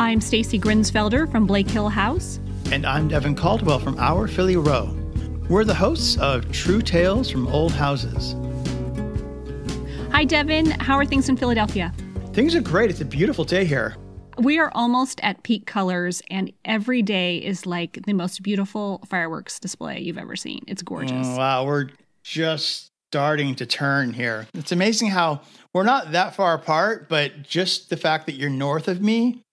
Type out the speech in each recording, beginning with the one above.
I'm Stacy Grinsfelder from Blake Hill House. And I'm Devyn Caldwell from Our Philly Row. We're the hosts of True Tales from Old Houses. Hi, Devyn. How are things in Philadelphia? Things are great. It's a beautiful day here. We are almost at peak colors, and every day is like the most beautiful fireworks display you've ever seen. It's gorgeous. Wow, we're just starting to turn here. It's amazing how we're not that far apart, but just the fact that you're north of me,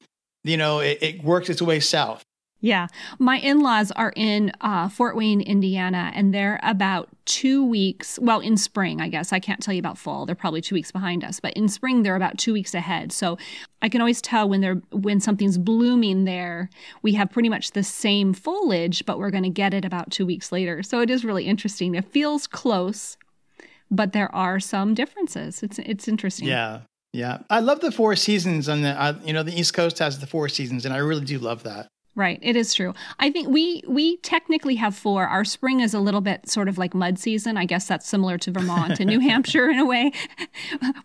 it works its way south. Yeah. My in-laws are in Fort Wayne, Indiana, and they're about 2 weeks, well, in spring, I guess. I can't tell you about fall. They're probably 2 weeks behind us. But in spring, they're about 2 weeks ahead. So I can always tell when something's blooming there, we have pretty much the same foliage, but we're going to get it about 2 weeks later. So it is really interesting. It feels close, but there are some differences. It's interesting. Yeah. Yeah. I love the four seasons on the East Coast has the four seasons, and I really do love that. Right. It is true. I think we technically have four. Our spring is a little bit sort of like mud season. I guess that's similar to Vermont and New Hampshire in a way.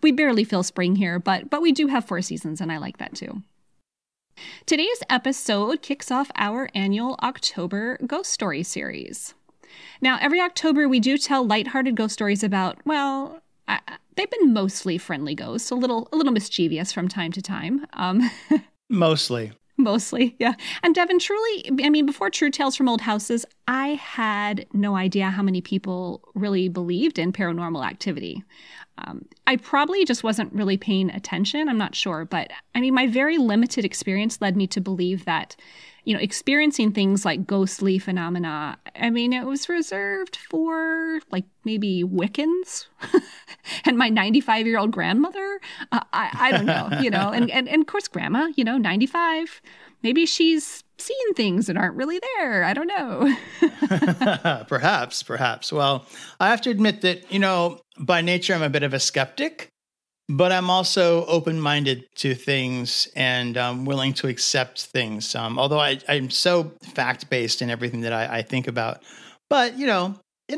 We barely feel spring here, but we do have four seasons, and I like that too. Today's episode kicks off our annual October Ghost Story series. Now, every October, we do tell lighthearted ghost stories about, well, they've been mostly friendly ghosts, a little mischievous from time to time. Mostly, yeah. And Devyn, truly, before True Tales from Old Houses, I had no idea how many people really believed in paranormal activity. I probably just wasn't really paying attention. I'm not sure. But my very limited experience led me to believe that, experiencing things like ghostly phenomena, it was reserved for like maybe Wiccans and my 95-year-old grandmother. I don't know, and of course, grandma, 95, maybe she's seeing things that aren't really there. I don't know. Perhaps. Well, I have to admit that, by nature, I'm a bit of a skeptic, but I'm also open-minded to things and willing to accept things. Although I'm so fact-based in everything that I think about. But,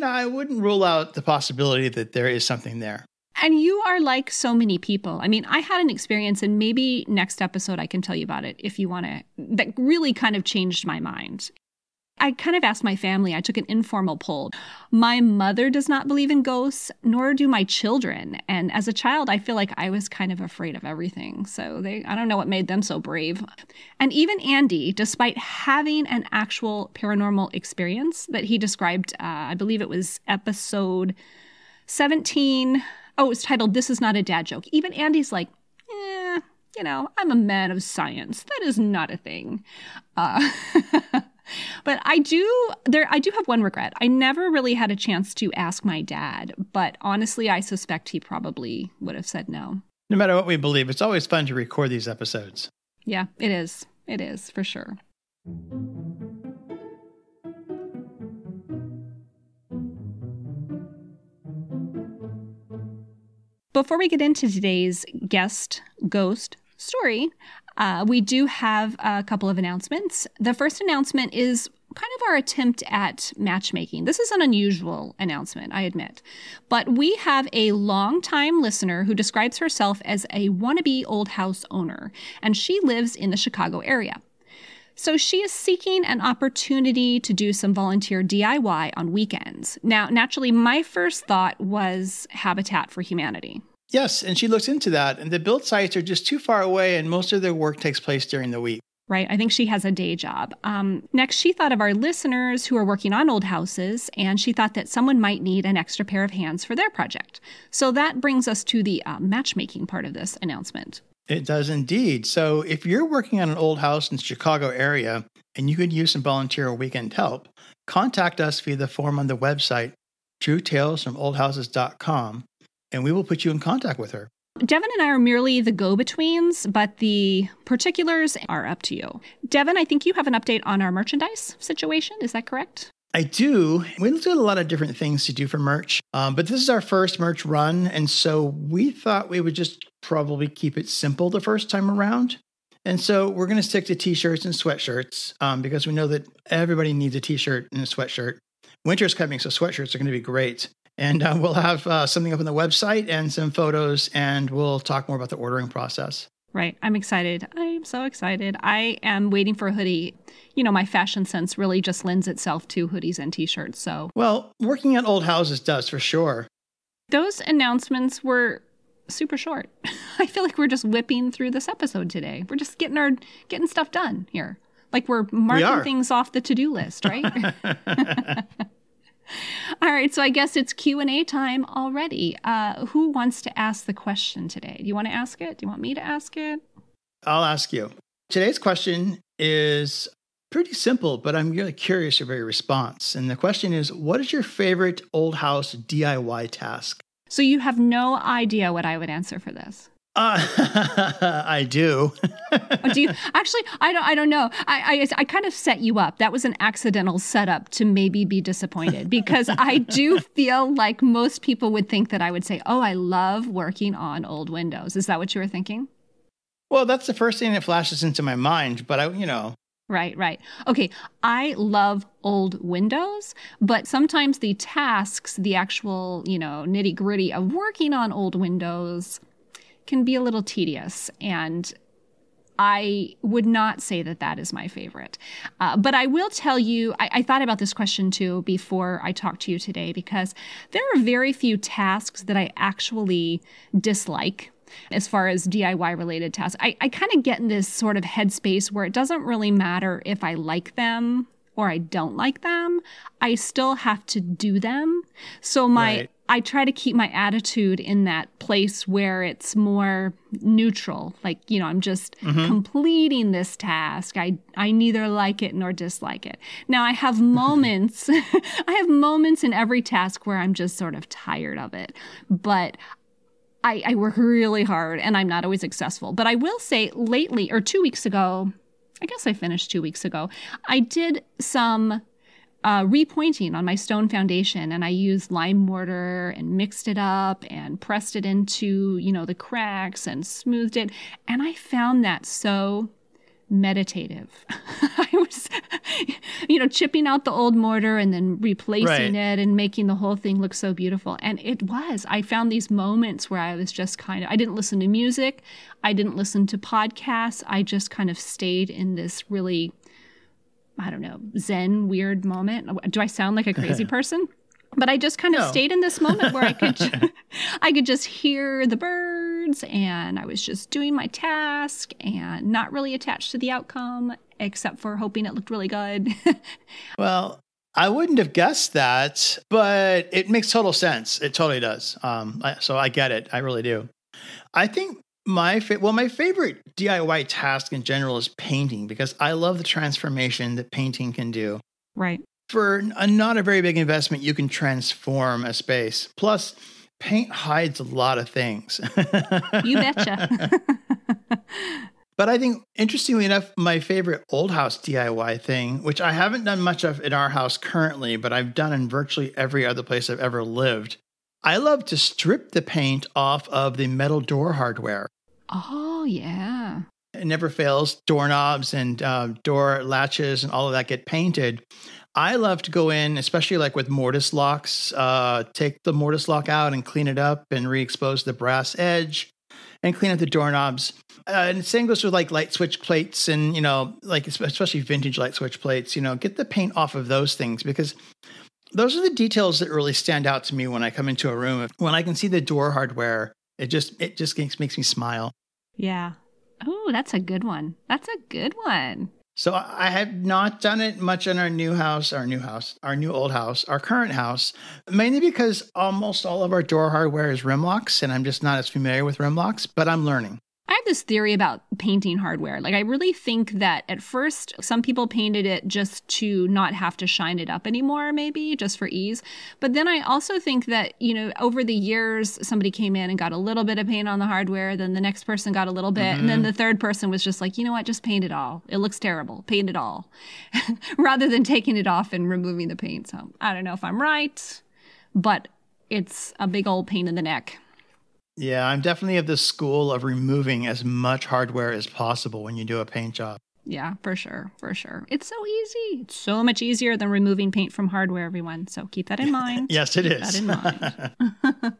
I wouldn't rule out the possibility that there is something there. And you are like so many people. I had an experience, and maybe next episode I can tell you about it if you want to, that really kind of changed my mind. I kind of asked my family, I took an informal poll. My mother does not believe in ghosts, nor do my children. And as a child, I feel like I was kind of afraid of everything. So I don't know what made them so brave. And even Andy, despite having an actual paranormal experience that he described, I believe it was episode 17. Oh, it's titled, "This is Not a Dad Joke." Even Andy's like, I'm a man of science. That is not a thing. But I do have one regret. I never really had a chance to ask my dad, but honestly, I suspect he probably would have said no. No matter what we believe, it's always fun to record these episodes. Yeah, it is. It is, for sure. Before we get into today's guest ghost story, we do have a couple of announcements. The first announcement is kind of our attempt at matchmaking. This is an unusual announcement, I admit. But we have a longtime listener who describes herself as a wannabe old house owner, and she lives in the Chicago area. So she is seeking an opportunity to do some volunteer DIY on weekends. Now, naturally, my first thought was Habitat for Humanity. Yes, and she looks into that, and the build sites are just too far away, and most of their work takes place during the week. Right. I think she has a day job. Next, she thought of our listeners who are working on old houses, and she thought that someone might need an extra pair of hands for their project. So that brings us to the matchmaking part of this announcement. It does indeed. So if you're working on an old house in the Chicago area and you could use some volunteer or weekend help, contact us via the form on the website, truetalesfromoldhouses.com, and we will put you in contact with her. Devyn and I are merely the go-betweens, but the particulars are up to you. Devyn, I think you have an update on our merchandise situation. Is that correct? I do. We looked at a lot of different things to do for merch, but this is our first merch run, and so we thought we would just probably keep it simple the first time around. And so we're going to stick to t-shirts and sweatshirts because we know that everybody needs a t-shirt and a sweatshirt. Winter's coming, so sweatshirts are going to be great. And we'll have something up on the website and some photos, and we'll talk more about the ordering process. Right. I'm excited. I'm so excited. I am waiting for a hoodie. You know, my fashion sense really just lends itself to hoodies and t-shirts. So, Well, working on old houses does for sure. those announcements were super short. I feel like we're just whipping through this episode today. We're just getting stuff done here. Like we're marking things off the to-do list, right? All right, so I guess it's Q&A time already. Who wants to ask the question today? Do you want to ask it? Do you want me to ask it? I'll ask you. Today's question is pretty simple, but I'm really curious about your response. And the question is, what is your favorite old house DIY task? So you have no idea what I would answer for this. I do. Oh, do you actually? I don't know. I kind of set you up. That was an accidental setup to maybe be disappointed because I do feel like most people would think that I would say, "Oh, I love working on old windows." Is that what you were thinking? Well, that's the first thing that flashes into my mind. But Right. Okay. I love old windows, but sometimes the tasks, the actual, nitty gritty of working on old windows can be a little tedious, and I would not say that that is my favorite. But I will tell you, I thought about this question too before I talked to you today, because there are very few tasks that I actually dislike as far as DIY related tasks. I kind of get in this sort of headspace where it doesn't really matter if I like them or I don't like them. I still have to do them. So I try to keep my attitude in that place where it's more neutral. Like, I'm just completing this task. I neither like it nor dislike it. Now I have moments, in every task where I'm just sort of tired of it. But I work really hard and I'm not always successful. But I will say lately, or 2 weeks ago, I guess I finished 2 weeks ago, I did some repointing on my stone foundation, and I used lime mortar and mixed it up and pressed it into, the cracks and smoothed it. And I found that so meditative. I was, chipping out the old mortar and then replacing it and making the whole thing look so beautiful. And I found these moments where I was just I didn't listen to music. I didn't listen to podcasts. I just kind of stayed in this really, I don't know, Zen weird moment. Do I sound like a crazy person? But I just kind of stayed in this moment where I could just hear the birds, and I was just doing my task and not really attached to the outcome, except for hoping it looked really good. Well, I wouldn't have guessed that, but it makes total sense. It totally does. So I get it. I really do. I think my favorite DIY task in general is painting, because I love the transformation that painting can do. Right. For not a very big investment, you can transform a space. Plus, paint hides a lot of things. You betcha. But I think, interestingly enough, my favorite old house DIY thing, which I haven't done much of in our house currently, but I've done in virtually every other place I've ever lived, I love to strip the paint off of the metal door hardware. Oh, yeah. It never fails. Doorknobs and door latches and all of that get painted. I love to go in, especially like with mortise locks, take the mortise lock out and clean it up and re-expose the brass edge and clean up the doorknobs. And the same goes with like light switch plates and, especially vintage light switch plates, get the paint off of those things, because those are the details that really stand out to me when I come into a room. When I can see the door hardware, it just makes me smile. Yeah. Oh, that's a good one. So I have not done it much in our new old house, our current house, mainly because almost all of our door hardware is rim locks, and I'm just not as familiar with rim locks, but I'm learning. I have this theory about painting hardware. Like, I really think that at first, some people painted it just to not have to shine it up anymore, maybe just for ease. But then I also think that, over the years, somebody came in and got a little bit of paint on the hardware. Then the next person got a little bit. Mm-hmm. And then the third person was just like, you know what, just paint it all. It looks terrible. Paint it all. Rather than taking it off and removing the paint. So I don't know if I'm right, but it's a big old pain in the neck. Yeah, I'm definitely of the school of removing as much hardware as possible when you do a paint job. Yeah, for sure. It's so easy. It's so much easier than removing paint from hardware, everyone. So keep that in mind. Yes, it is. Keep that in mind.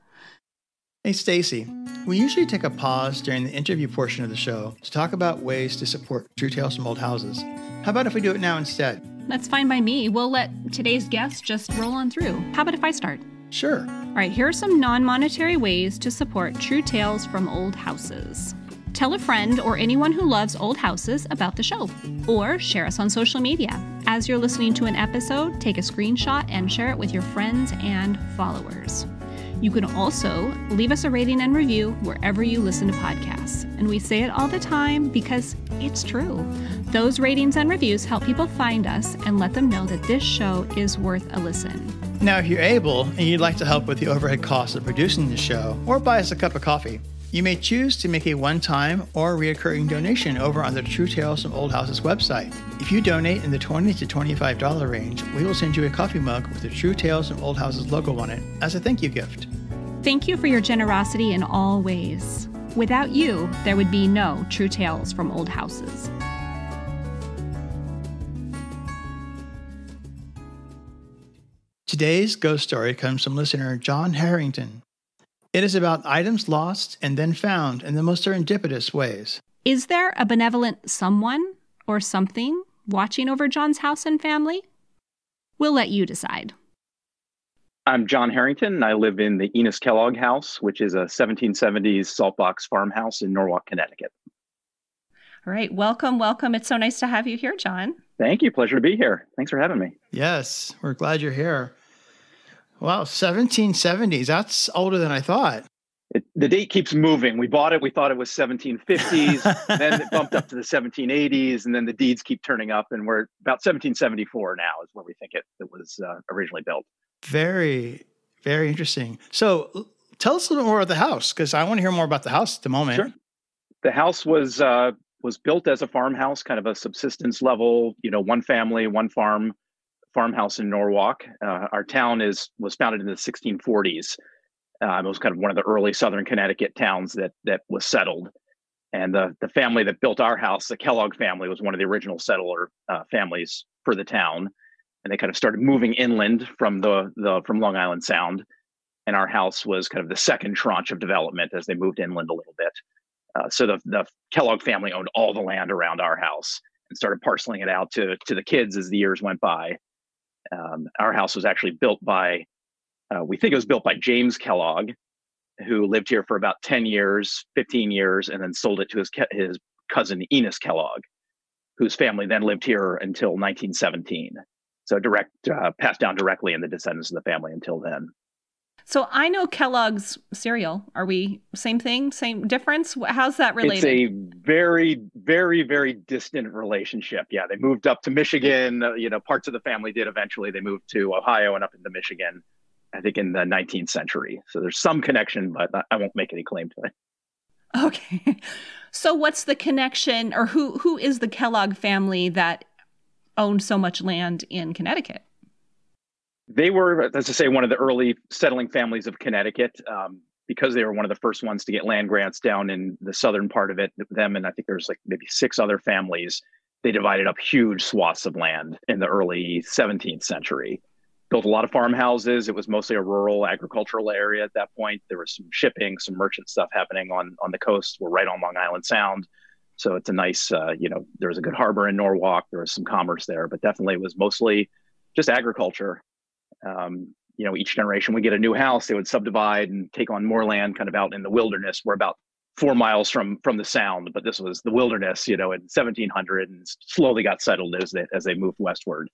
Hey, Stacy. We usually take a pause during the interview portion of the show to talk about ways to support True Tales from Old Houses. How about if we do it now instead? That's fine by me. We'll let today's guest just roll on through. How about if I start? Sure. All right, here are some non-monetary ways to support True Tales from Old Houses. Tell a friend or anyone who loves old houses about the show, or share us on social media. As you're listening to an episode, take a screenshot and share it with your friends and followers. You can also leave us a rating and review wherever you listen to podcasts. And we say it all the time because it's true. Those ratings and reviews help people find us and let them know that this show is worth a listen. Now, if you're able and you'd like to help with the overhead costs of producing the show, or buy us a cup of coffee, you may choose to make a one-time or recurring donation over on the True Tales from Old Houses website. If you donate in the $20 to $25 range, we will send you a coffee mug with the True Tales from Old Houses logo on it as a thank you gift. Thank you for your generosity in all ways. Without you, there would be no True Tales from Old Houses. Today's ghost story comes from listener John Harrington. It is about items lost and then found in the most serendipitous ways. Is there a benevolent someone or something watching over John's house and family? We'll let you decide. I'm John Harrington, and I live in the Enos Kellogg House, which is a 1770s saltbox farmhouse in Norwalk, Connecticut. All right, welcome. It's so nice to have you here, John. Thank you. Pleasure to be here. Thanks for having me. Yes, we're glad you're here. Wow, 1770s. That's older than I thought. The date keeps moving. We bought it. We thought it was 1750s. Then it bumped up to the 1780s. And then the deeds keep turning up. And we're about 1774 now is where we think it was originally built. Very, very interesting. So tell us a little more about the house, because I want to hear more about the house at the moment. Sure. The house was built as a farmhouse, kind of a subsistence level, one family, one farmhouse in Norwalk. Our town was founded in the 1640s. It was kind of one of the early southern Connecticut towns that was settled. And the family that built our house, the Kellogg family, was one of the original settler families for the town. And they kind of started moving inland from from Long Island Sound. And our house was kind of the second tranche of development as they moved inland a little bit. So the Kellogg family owned all the land around our house and started parceling it out to the kids as the years went by. Our house was actually built we think it was built by James Kellogg, who lived here for about 10 years, 15 years, and then sold it to his cousin Enos Kellogg, whose family then lived here until 1917. So passed down directly in the descendants of the family until then. So I know Kellogg's cereal. Are we same thing, same difference? How's that related? It's a very, very, very distant relationship. Yeah, they moved up to Michigan. Parts of the family did eventually. They moved to Ohio and up into Michigan, I think in the 19th century. So there's some connection, but I won't make any claim to it. Okay. So what's the connection, or who is the Kellogg family that owned so much land in Connecticut? They were, as I say, one of the early settling families of Connecticut, because they were one of the first ones to get land grants down in the southern part of it. Them and I think there's like maybe 6 other families. They divided up huge swaths of land in the early 17th century. Built a lot of farmhouses. It was mostly a rural agricultural area at that point. There was some shipping, some merchant stuff happening on the coast. We're right on Long Island Sound. So it's a nice, there was a good harbor in Norwalk. There was some commerce there, but definitely it was mostly just agriculture. Each generation would get a new house, they would subdivide and take on more land kind of out in the wilderness. We're about 4 miles from the Sound, but this was the wilderness, in 1700, and slowly got settled as they moved westward.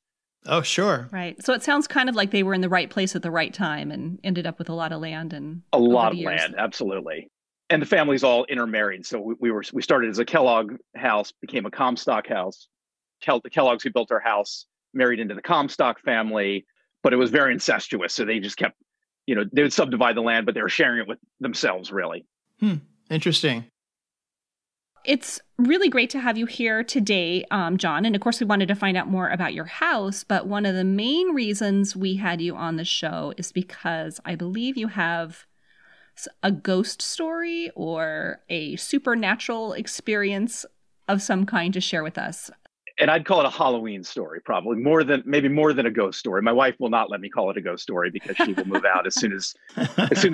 Oh, sure. Right. So it sounds kind of like they were in the right place at the right time and ended up with a lot of land and a lot of land. Absolutely. And the families all intermarried. So we started as a Kellogg house, became a Comstock house. The Kellogg's who built our house married into the Comstock family, but it was very incestuous. So they just kept, they would subdivide the land, but they were sharing it with themselves, really. Interesting. It's really great to have you here today, John. And of course, we wanted to find out more about your house. But one of the main reasons we had you on the show is because I believe you have a ghost story or a supernatural experience of some kind to share with us. And I'd call it a Halloween story, probably maybe more than a ghost story. My wife will not let me call it a ghost story because she will move out as soon as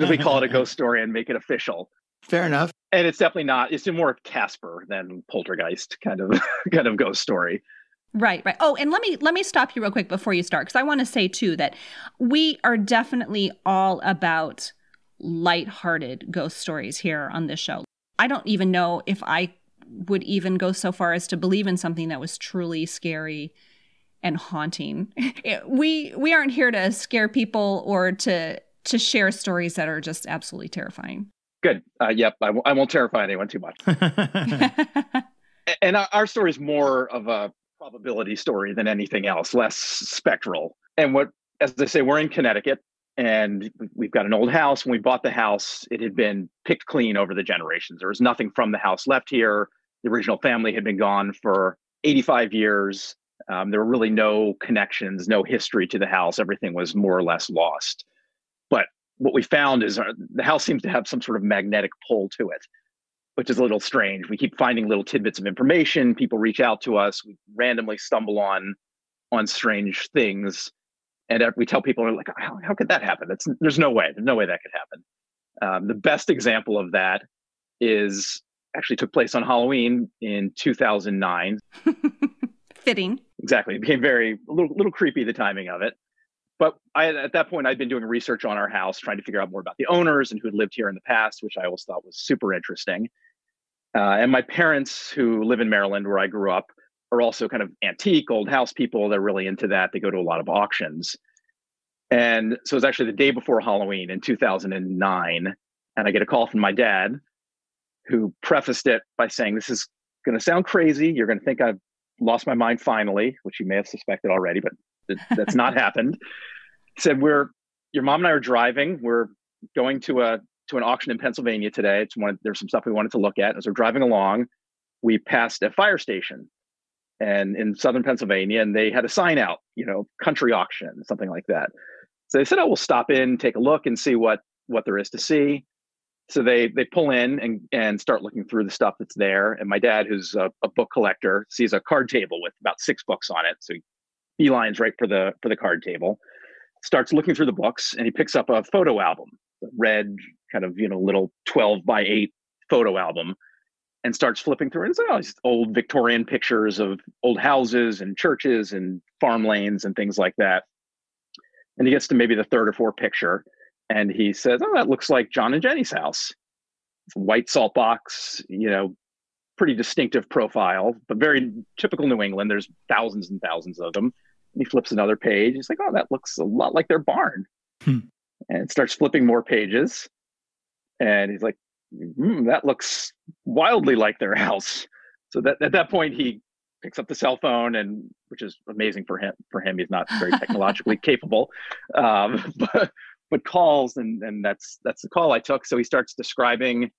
we call it a ghost story and make it official. Fair enough. And it's definitely not. It's more Casper than poltergeist kind of ghost story. Right. Oh, and let me stop you real quick before you start, because I want to say too that we are definitely all about lighthearted ghost stories here on this show. I don't even know if I would even go so far as to believe in something that was truly scary and haunting. We aren't here to scare people or to share stories that are just absolutely terrifying. Good. Yep. I won't terrify anyone too much. And our story is more of a probability story than anything else, less spectral. And as I say, we're in Connecticut and we've got an old house. When we bought the house, it had been picked clean over the generations. There was nothing from the house left here. The original family had been gone for 85 years. There were really no connections, no history to the house. Everything was more or less lost. But what we found is the house seems to have some sort of magnetic pull to it, which is a little strange. We keep finding little tidbits of information. People reach out to us. We randomly stumble on strange things. And we tell people, are like, how could that happen? There's no way. There's no way that could happen. The best example of that actually took place on Halloween in 2009. Fitting. Exactly. It became a little creepy, the timing of it. But at that point, I'd been doing research on our house, trying to figure out more about the owners and who had lived here in the past, which I always thought was super interesting. And my parents, who live in Maryland, where I grew up, are also kind of antique, old house people. They're really into that. They go to a lot of auctions. And so it was actually the day before Halloween in 2009. And I get a call from my dad, who prefaced it by saying, "This is going to sound crazy. You're going to think I've lost my mind finally," which you may have suspected already, but that's not happened. He said, your mom and I are driving. We're going to an auction in Pennsylvania today. There's some stuff we wanted to look at. As we're driving along, we passed a fire station and in southern Pennsylvania, and they had a sign out, country auction, something like that. So they said, "Oh, we'll stop in, take a look and see what there is to see." So they pull in and start looking through the stuff that's there. And my dad, who's a book collector, sees a card table with about 6 books on it. So he beelines right for the card table, starts looking through the books, and he picks up a photo album, a red kind of, little 12x8 photo album, and starts flipping through it. It's like, these old Victorian pictures of old houses and churches and farm lanes and things like that. And he gets to maybe the third or fourth picture, and he says, "Oh, that looks like John and Jenny's house." It's a white salt box, pretty distinctive profile, but very typical New England. There's thousands and thousands of them. And he flips another page. He's like, "Oh, that looks a lot like their barn." And starts flipping more pages. And he's like, "That looks wildly like their house." So that at that point, he picks up the cell phone, and which is amazing for him. He's not very technologically capable, but calls, and that's the call I took. So he starts describing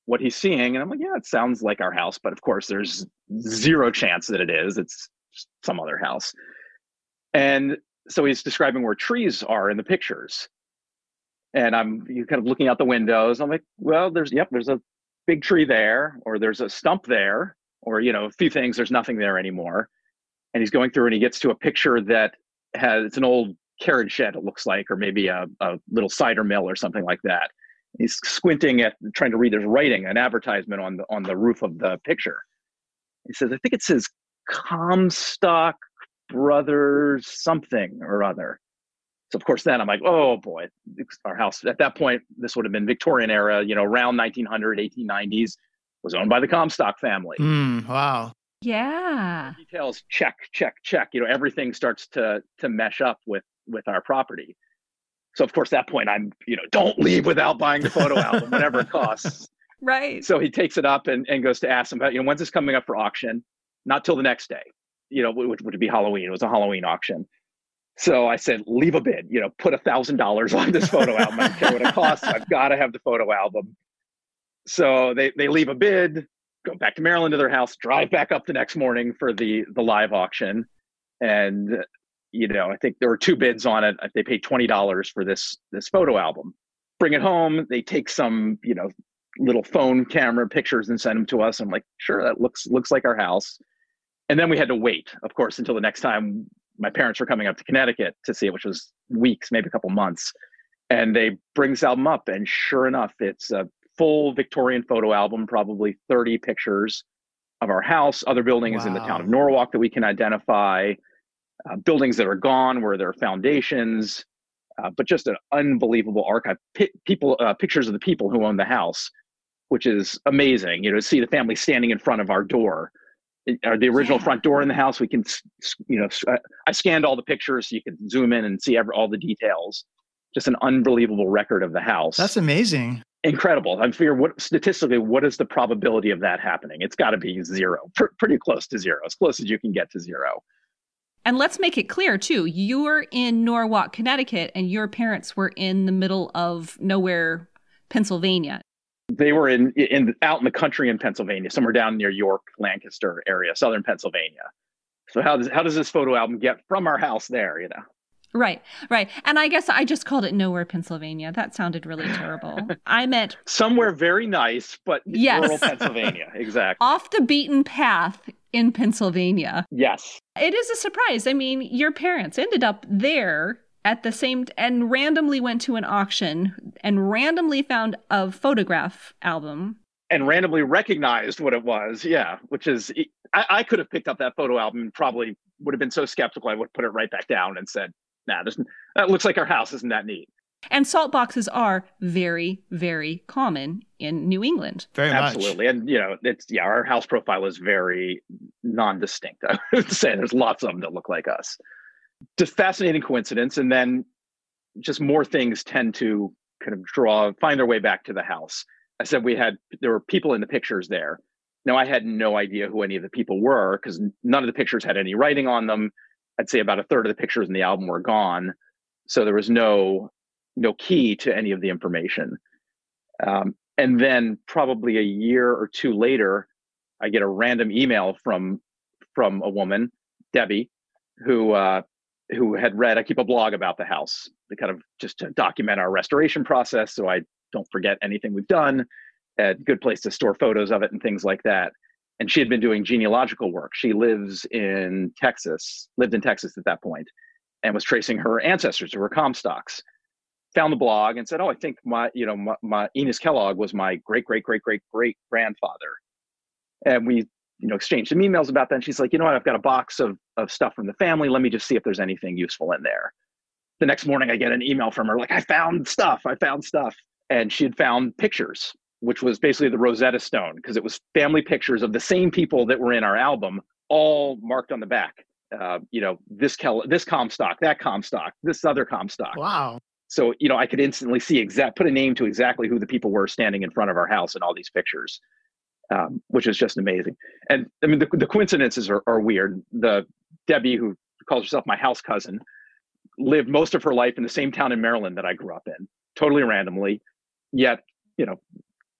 what he's seeing, and I'm like, "Yeah, it sounds like our house," but of course, there's zero chance that it is. It's some other house. And so he's describing where trees are in the pictures. And I'm kind of looking out the windows. I'm like, "Well, there's a big tree there, or there's a stump there, or, a few things, there's nothing there anymore." And he's going through and he gets to a picture that it's an old carriage shed, it looks like, or maybe a little cider mill or something like that. He's squinting at trying to read, there's writing, an advertisement on the roof of the picture. He says, "I think it says Comstock Brothers something or other." So of course then I'm like, "Oh boy, our house," at that point, this would have been Victorian era, around 1900, 1890s, was owned by the Comstock family. Wow. Yeah. Details, check. Everything starts to mesh up with our property. So of course, at that point, I'm, don't leave without buying the photo album, whatever it costs. Right. So he takes it up and goes to ask him about, when's this coming up for auction? Not till the next day, which would be Halloween. It was a Halloween auction. So I said, "Leave a bid, put $1,000 on this photo album. I don't care what it costs. I've got to have the photo album." So they leave a bid, go back to Maryland to their house, drive back up the next morning for the live auction. And, I think there were 2 bids on it. They paid $20 for this photo album. Bring it home. They take some, little phone camera pictures and send them to us. I'm like, "Sure, that looks like our house." And then we had to wait, of course, until the next time my parents were coming up to Connecticut to see it, which was weeks, maybe a couple months. And they bring this album up, and sure enough, it's a full Victorian photo album, probably 30 pictures of our house, other buildings in the town of Norwalk that we can identify, buildings that are gone where there are foundations, but just an unbelievable archive. Pictures of the people who own the house, which is amazing. To see the family standing in front of our door, or the original front door in the house. We can, I scanned all the pictures so you can zoom in and see all the details. Just an unbelievable record of the house. That's amazing. Incredible. I figure, statistically, what is the probability of that happening? It's got to be zero, pretty close to zero, as close as you can get to zero. And let's make it clear, too. You were in Norwalk, Connecticut, and your parents were in the middle of nowhere, Pennsylvania. They were out in the country in Pennsylvania, somewhere down near York, Lancaster area, southern Pennsylvania. So how does this photo album get from our house there, Right. And I guess I just called it Nowhere, Pennsylvania. That sounded really terrible. I meant somewhere very nice, but rural Pennsylvania. Exactly. Off the beaten path in Pennsylvania. Yes. It is a surprise. I mean, your parents ended up there at the same and randomly went to an auction and randomly found a photograph album. And randomly recognized what it was. Yeah. Which is, I could have picked up that photo album and probably would have been so skeptical I would put it right back down and said, nah, that looks like our house. Isn't that neat? And salt boxes are very, very common in New England. Very much. Absolutely. And, our house profile is very non-distinct. I would say there's lots of them that look like us. Just fascinating coincidence. And then just more things tend to kind of find their way back to the house. I said there were people in the pictures there. Now, I had no idea who any of the people were because none of the pictures had any writing on them. I'd say about a third of the pictures in the album were gone. So there was no key to any of the information. And then probably a year or two later, I get a random email from a woman, Debbie, who had read, I keep a blog about the house to kind of just to document our restoration process so I don't forget anything we've done. A good place to store photos of it and things like that. And she had been doing genealogical work. She lived in Texas at that point, and was tracing her ancestors to her Comstocks. Found the blog and said, "Oh, I think my Enos Kellogg was my great grandfather." And we, exchanged some emails about that. And she's like, "You know what? I've got a box of stuff from the family. Let me just see if there's anything useful in there." The next morning, I get an email from her like, I found stuff. And she had found pictures, which was basically the Rosetta Stone, because it was family pictures of the same people that were in our album, all marked on the back. This Comstock, that Comstock, this other Comstock. Wow. So, I could instantly see put a name to exactly who the people were standing in front of our house in all these pictures, which is just amazing. And I mean, the coincidences are weird. The Debbie, who calls herself my house cousin, lived most of her life in the same town in Maryland that I grew up in, totally randomly. Yet,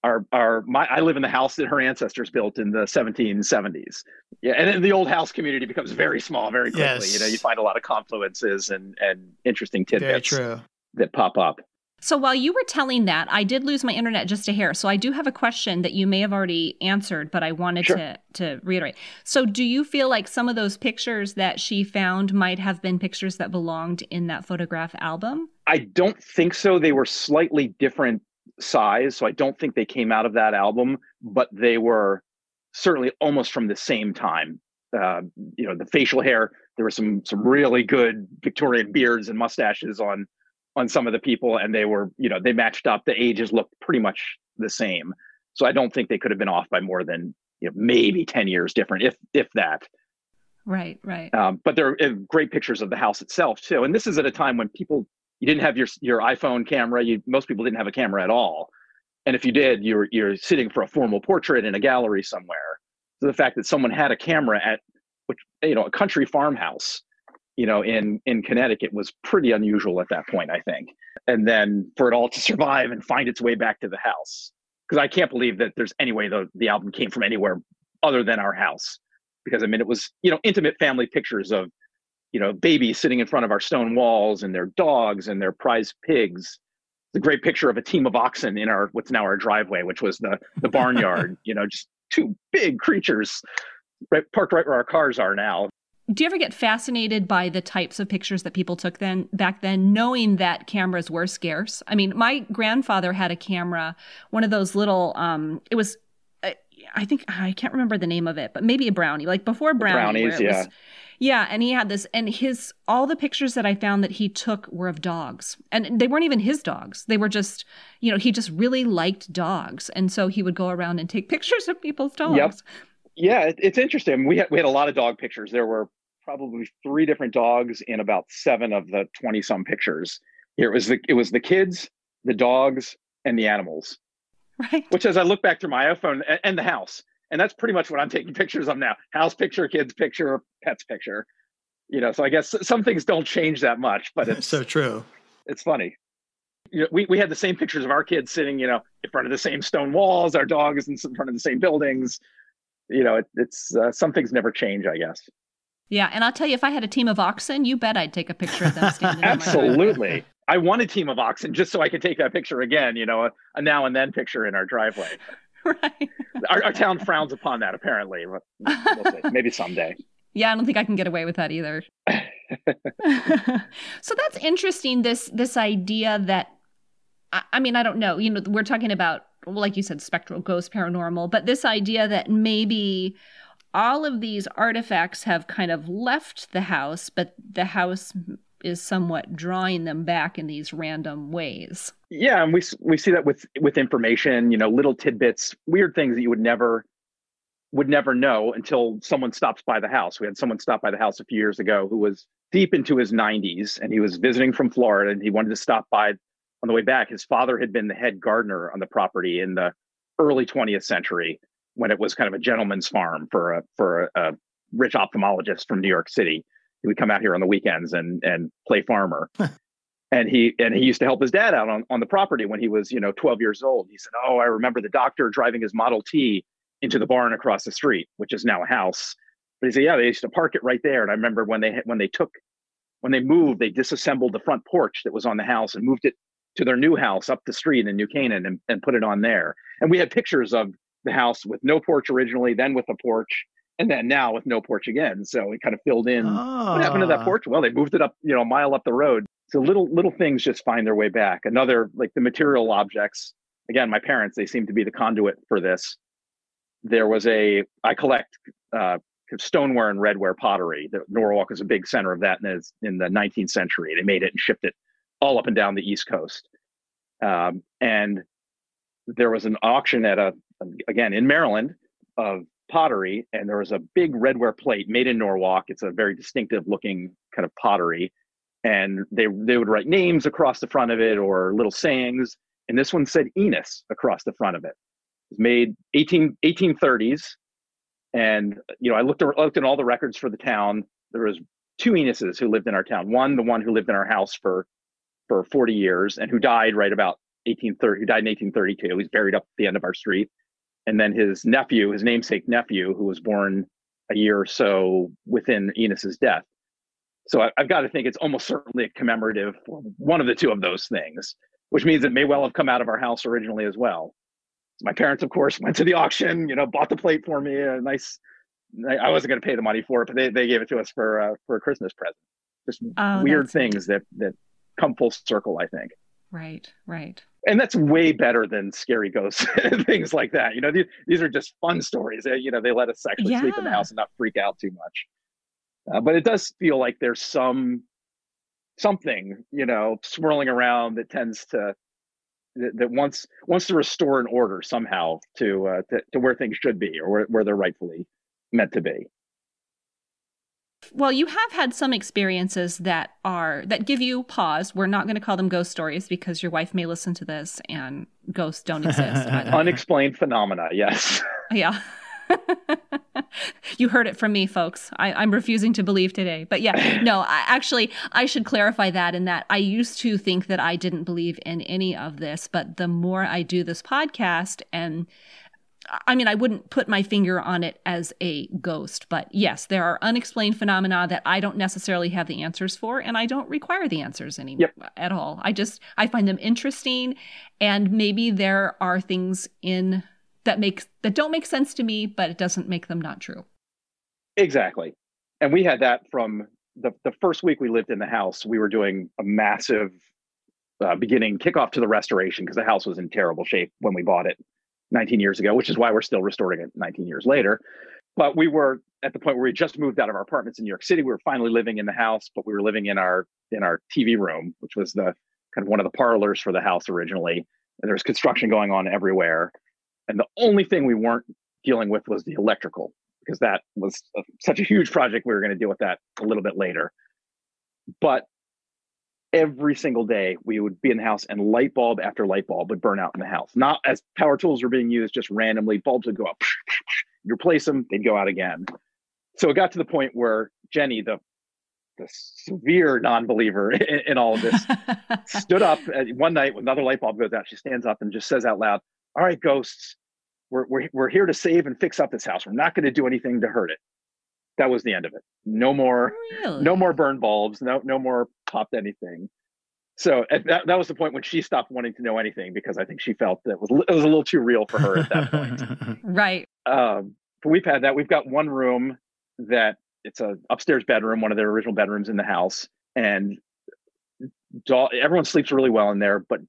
I live in the house that her ancestors built in the 1770s. Yeah, and then the old house community becomes very small very quickly. Yes. You find a lot of confluences and interesting tidbits Very true. that pop up. So while you were telling that, I did lose my internet just a hair. So I do have a question that you may have already answered, but I wanted to reiterate. So do you feel like some of those pictures that she found might have been pictures that belonged in that photograph album? I don't think so. They were slightly different size, so I don't think they came out of that album, but they were certainly almost from the same time. The facial hair, there were some really good Victorian beards and mustaches on some of the people, and they were, they matched up. The ages looked pretty much the same. So I don't think they could have been off by more than, maybe 10 years different, if that. Right. But there are great pictures of the house itself too. And this is at a time when you didn't have your iPhone camera. Most people didn't have a camera at all. And if you did, you're sitting for a formal portrait in a gallery somewhere. So the fact that someone had a camera at a country farmhouse, in Connecticut was pretty unusual at that point, I think. And then for it all to survive and find its way back to the house, because I can't believe that there's any way the album came from anywhere other than our house. Because it was, intimate family pictures of, babies sitting in front of our stone walls and their dogs and their prize pigs. The great picture of a team of oxen in what's now our driveway, which was the barnyard, just two big creatures parked right where our cars are now. Do you ever get fascinated by the types of pictures that people took back then, knowing that cameras were scarce? I mean, my grandfather had a camera, one of those little, it was, I think, I can't remember the name of it, but maybe a Brownie, like before Brownie. Brownies, yeah. Yeah, and he had this, and all the pictures that I found that he took were of dogs. And they weren't even his dogs. They were just, he just really liked dogs. And so he would go around and take pictures of people's dogs. Yep. Yeah, it's interesting. We had a lot of dog pictures. There were probably 3 different dogs in about 7 of the 20-some pictures. It was the kids, the dogs, and the animals. Right. Which, as I look back through my iPhone, and the house, and that's pretty much what I'm taking pictures of now: house picture, kids picture, pets picture. So I guess some things don't change that much, but it's so true. It's funny. We had the same pictures of our kids sitting, in front of the same stone walls, our dogs in front of the same buildings. It's some things never change, I guess. Yeah, and I'll tell you, if I had a team of oxen, you bet I'd take a picture of them standing. Absolutely. I want a team of oxen just so I could take that picture again, a now and then picture in our driveway. Right. Our town frowns upon that, apparently. We'll see. Maybe someday. Yeah, I don't think I can get away with that either. So that's interesting, this idea that, I mean, I don't know, we're talking about, like you said, spectral, ghost, paranormal, but this idea that maybe all of these artifacts have kind of left the house, but the house is somewhat drawing them back in these random ways. Yeah, and we see that with information, little tidbits, weird things that you would never know until someone stops by the house. We had someone stop by the house a few years ago who was deep into his 90s, and he was visiting from Florida, and he wanted to stop by on the way back. His father had been the head gardener on the property in the early 20th century, when it was kind of a gentleman's farm for a rich ophthalmologist from New York City. He would come out here on the weekends and play farmer. And he used to help his dad out on the property when he was 12 years old. He said, "Oh, I remember the doctor driving his Model T into the barn across the street, which is now a house." But he said, "Yeah, they used to park it right there." And I remember when they moved, they disassembled the front porch that was on the house and moved it to their new house up the street in New Canaan and put it on there. And we had pictures of the house with no porch originally, then with a porch, and then now with no porch again. So it kind of filled in. What happened to that porch? Well, they moved it up, a mile up the road. So little things just find their way back. Another, like the material objects. Again, my parents, they seem to be the conduit for this. I collect stoneware and redware pottery. Norwalk is a big center of that in the 19th century. They made it and shipped it all up and down the East Coast. And there was an auction again, in Maryland, of pottery, and there was a big redware plate made in Norwalk. It's a very distinctive looking kind of pottery. And they would write names across the front of it or little sayings. And this one said Enos across the front of it. It was made 1830s. And, I looked at all the records for the town. There was 2 Enoses who lived in our town. The one who lived in our house for 40 years and who died right about 1830, who died in 1832. He's buried up at the end of our street. And then his namesake nephew, who was born a year or so within Enos's death. So I've got to think it's almost certainly a commemorative for one of the 2 of those things, which means it may well have come out of our house originally as well. So my parents, of course, went to the auction, bought the plate for me. I wasn't going to pay the money for it, but they gave it to us for a Christmas present. Just weird things that come full circle, I think. Right. And that's way better than scary ghosts and things like that. These are just fun stories. They let us actually sleep in the house and not freak out too much. But it does feel like there's something, swirling around that tends to, that wants to restore an order somehow to where things should be or where they're rightfully meant to be. Well, you have had some experiences that give you pause. We're not going to call them ghost stories because your wife may listen to this and ghosts don't exist. Unexplained phenomena, yes. Yeah. You heard it from me, folks. I'm refusing to believe today. But yeah, no, I should clarify that in that I used to think that I didn't believe in any of this. But the more I do this podcast, and I mean, I wouldn't put my finger on it as a ghost, but yes, there are unexplained phenomena that I don't necessarily have the answers for, and I don't require the answers at all. I find them interesting, and maybe there are things that don't make sense to me, but it doesn't make them not true. Exactly. And we had that from the first week we lived in the house. We were doing a massive beginning kickoff to the restoration because the house was in terrible shape when we bought it 19 years ago, which is why we're still restoring it 19 years later. But we were at the point where we just moved out of our apartments in New York City. We were finally living in the house, but we were living in our TV room, which was the kind of one of the parlors for the house originally. And there was construction going on everywhere. And the only thing we weren't dealing with was the electrical, because that was such a huge project. We were going to deal with that a little bit later. But every single day we would be in the house and light bulb after light bulb would burn out in the house. Not as power tools were being used, just randomly bulbs would go up, you replace them, they'd go out again. So it got to the point where Jenny, the severe non-believer in all of this, stood up one night when another light bulb goes out. She stands up and just says out loud, "All right, ghosts, we're here to save and fix up this house. We're not going to do anything to hurt it." That was the end of it. No more, no more burn bulbs. No more popped anything. So that was the point when she stopped wanting to know anything, because I think she felt that it was a little too real for her at that point. Right. But we've had that. We've got one room that it's a upstairs bedroom, one of their original bedrooms in the house, and everyone sleeps really well in there. But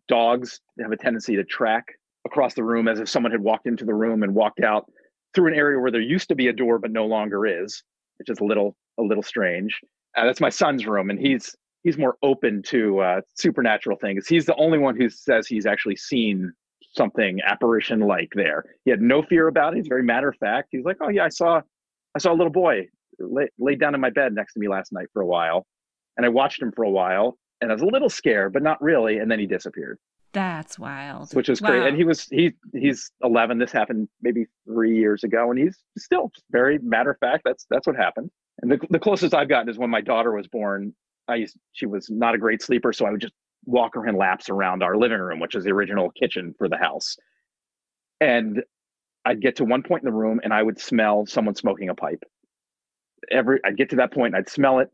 dogs have a tendency to track across the room as if someone had walked into the room and walked out through an area where there used to be a door but no longer is, which is a little strange. That's my son's room, and he's more open to supernatural things. He's the only one who says he's actually seen something apparition-like there. He had no fear about it. He's very matter of fact. He's like, "Oh yeah, I saw a little boy lay down in my bed next to me last night for a while, and I watched him for a while, and I was a little scared, but not really, and then he disappeared." That's wild. Which is great. And he's 11. This happened maybe 3 years ago, and he's still very matter of fact. That's what happened. And the closest I've gotten is when my daughter was born. She was not a great sleeper, so I would just walk her in laps around our living room, which is the original kitchen for the house. And I'd get to one point in the room and I would smell someone smoking a pipe. I'd get to that point and I'd smell it.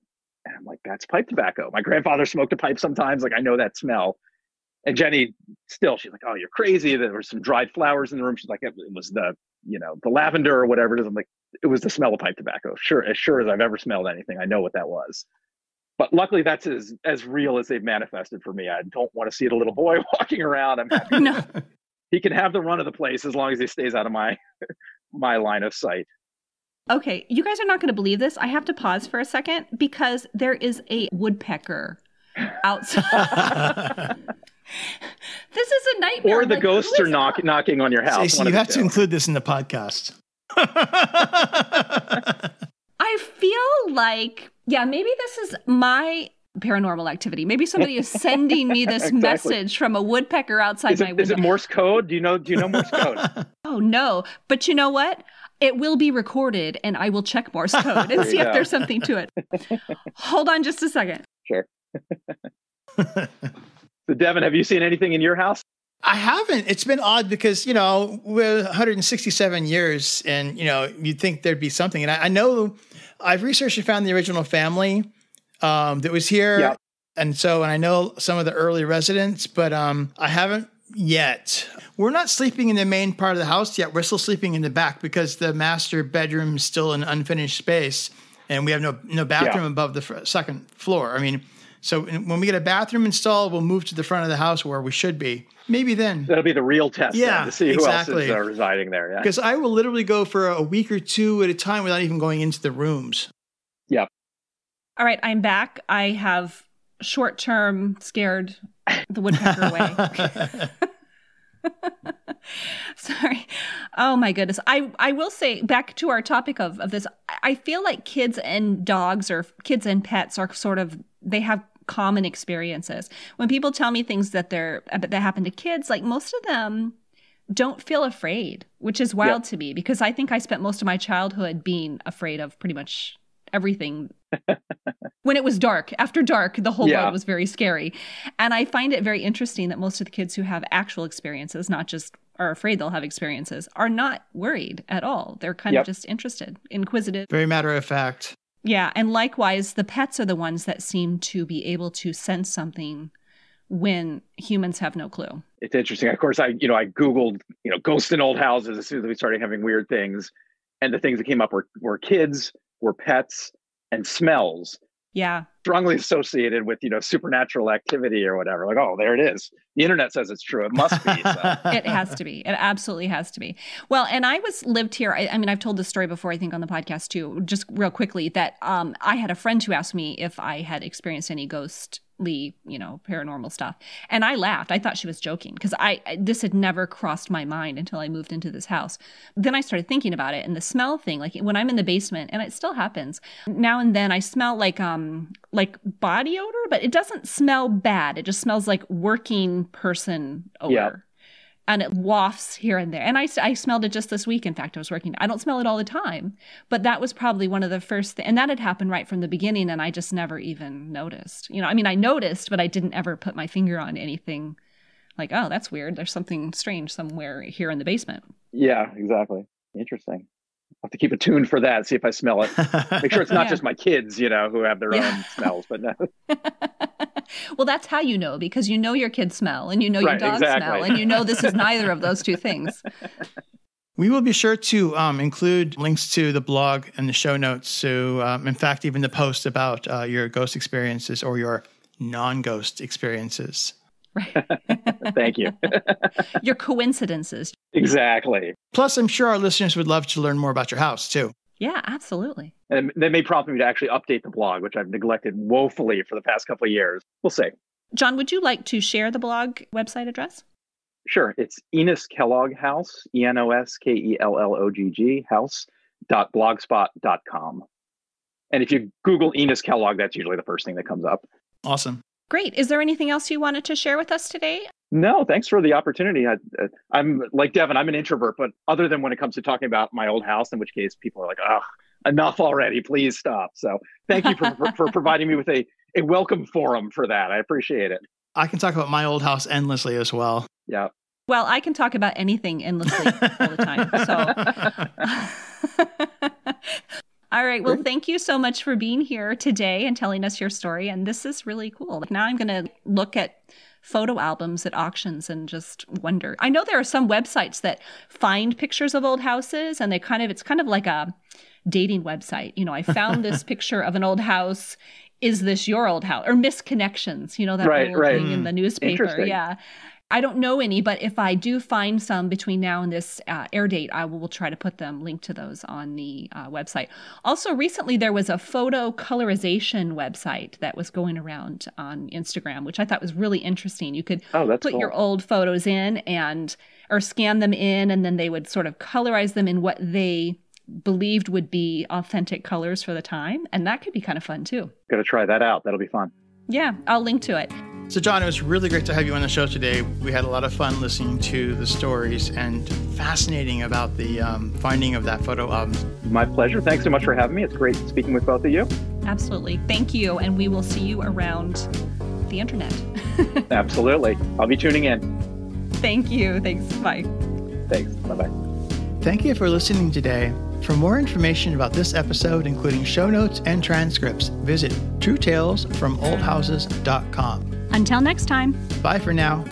And I'm like, that's pipe tobacco. My grandfather smoked a pipe sometimes. Like, I know that smell. And Jenny, she's like, "Oh, you're crazy. There were some dried flowers in the room." She's like, "It was the lavender or whatever it is." I'm like, "It was the smell of pipe tobacco. Sure as I've ever smelled anything. I know what that was." But luckily, that's as real as they've manifested for me. I don't want to see a little boy walking around. I'm happy. No. He can have the run of the place as long as he stays out of my line of sight. Okay, you guys are not going to believe this. I have to pause for a second because there is a woodpecker outside. This is a nightmare. Or the ghosts are knocking on your house. Stacey, you have to include this in the podcast. I feel like, maybe this is my paranormal activity. Maybe somebody is sending me this message from a woodpecker outside my window. Is it Morse code? Do you know Morse code? Oh, no. But you know what? It will be recorded, and I will check Morse code and see if there's something to it. Hold on just a second. Sure. So, Devyn, have you seen anything in your house? I haven't. It's been odd because, we're 167 years and, you'd think there'd be something. And I know I've researched and found the original family that was here. Yep. And I know some of the early residents, but I haven't yet. We're not sleeping in the main part of the house yet. We're still sleeping in the back because the master bedroom is still an unfinished space. And we have no bathroom above the second floor. So when we get a bathroom installed, we'll move to the front of the house where we should be. Maybe then. That'll be the real test to see who else is residing there. Yeah. Because I will literally go for a week or two at a time without even going into the rooms. Yep. All right, I'm back. I have short-term scared the woodpecker away. Sorry. Oh my goodness. I will say, back to our topic of this, I feel like kids and dogs or kids and pets are they have common experiences. When people tell me things that happen to kids, like most of them don't feel afraid, which is wild to me because I think I spent most of my childhood being afraid of pretty much everything. When it was dark, after dark, the whole world was very scary. And I find it very interesting that most of the kids who have actual experiences, not just are afraid they'll have experiences, are not worried at all. They're kind of just interested, inquisitive. Very matter of fact. Yeah. And likewise, the pets are the ones that seem to be able to sense something when humans have no clue. It's interesting. Of course, I Googled, ghosts in old houses as soon as we started having weird things. And the things that came up were kids, were pets, and smells. Yeah. Strongly associated with, supernatural activity or whatever. Like, oh, there it is. The internet says it's true. It must be. So. It has to be. It absolutely has to be. Well, and I lived here. I mean, I've told this story before, I think on the podcast too, just real quickly, that I had a friend who asked me if I had experienced any ghostly, paranormal stuff. And I laughed. I thought she was joking because this had never crossed my mind until I moved into this house. Then I started thinking about it, and the smell thing, like when I'm in the basement, and it still happens now and then, I smell like body odor, but it doesn't smell bad. It just smells like working person odor. Yeah. And it wafts here and there. And I smelled it just this week. In fact, I was working. I don't smell it all the time, but that was probably one of the first and that had happened right from the beginning, and I just never even noticed. I noticed, but I didn't ever put my finger on anything like, oh, that's weird. There's something strange somewhere here in the basement. Yeah, exactly. Interesting. I'll have to keep attuned for that, see if I smell it. Make sure it's not just my kids, who have their own smells, but no. Well, that's how you know, because your kids smell, and your dogs smell, and this is neither of those two things. We will be sure to include links to the blog and the show notes. So, in fact, even the post about your ghost experiences or your non-ghost experiences. Right. Thank you. Your coincidences. Exactly. Plus, I'm sure our listeners would love to learn more about your house, too. Yeah, absolutely. And they may prompt me to actually update the blog, which I've neglected woefully for the past couple of years. We'll see. John, would you like to share the blog website address? Sure. It's Enos Kellogg House, ENOSKELLOGG house.blogspot.com. And if you Google Enos Kellogg, that's usually the first thing that comes up. Awesome. Great. Is there anything else you wanted to share with us today? No, thanks for the opportunity. I'm like Devyn, I'm an introvert, but other than when it comes to talking about my old house, in which case people are like, oh, enough already, please stop. So thank you for providing me with a welcome forum for that. I appreciate it. I can talk about my old house endlessly as well. Yeah. Well, I can talk about anything endlessly all the time. So, all right. Well, thank you so much for being here today and telling us your story. And this is really cool. Now I'm going to look at photo albums at auctions and just wonder. I know there are some websites that find pictures of old houses, and it's kind of like a dating website. I found this picture of an old house. Is this your old house? Or misconnections, that right. thing in the newspaper. Yeah. I don't know any, but if I do find some between now and this air date, I will try to put them, link to those on the website. Also, recently there was a photo colorization website that was going around on Instagram, which I thought was really interesting. You could put cool. your old photos in or scan them in, and then they would sort of colorize them in what they believed would be authentic colors for the time. And that could be kind of fun too. Got to try that out. That'll be fun. Yeah, I'll link to it. So, John, it was really great to have you on the show today. We had a lot of fun listening to the stories and fascinating about the finding of that photo album. My pleasure. Thanks so much for having me. It's great speaking with both of you. Absolutely. Thank you. And we will see you around the internet. Absolutely. I'll be tuning in. Thank you. Thanks. Bye. Thanks. Bye-bye. Thank you for listening today. For more information about this episode, including show notes and transcripts, visit truetalesfromoldhouses.com. Until next time. Bye for now.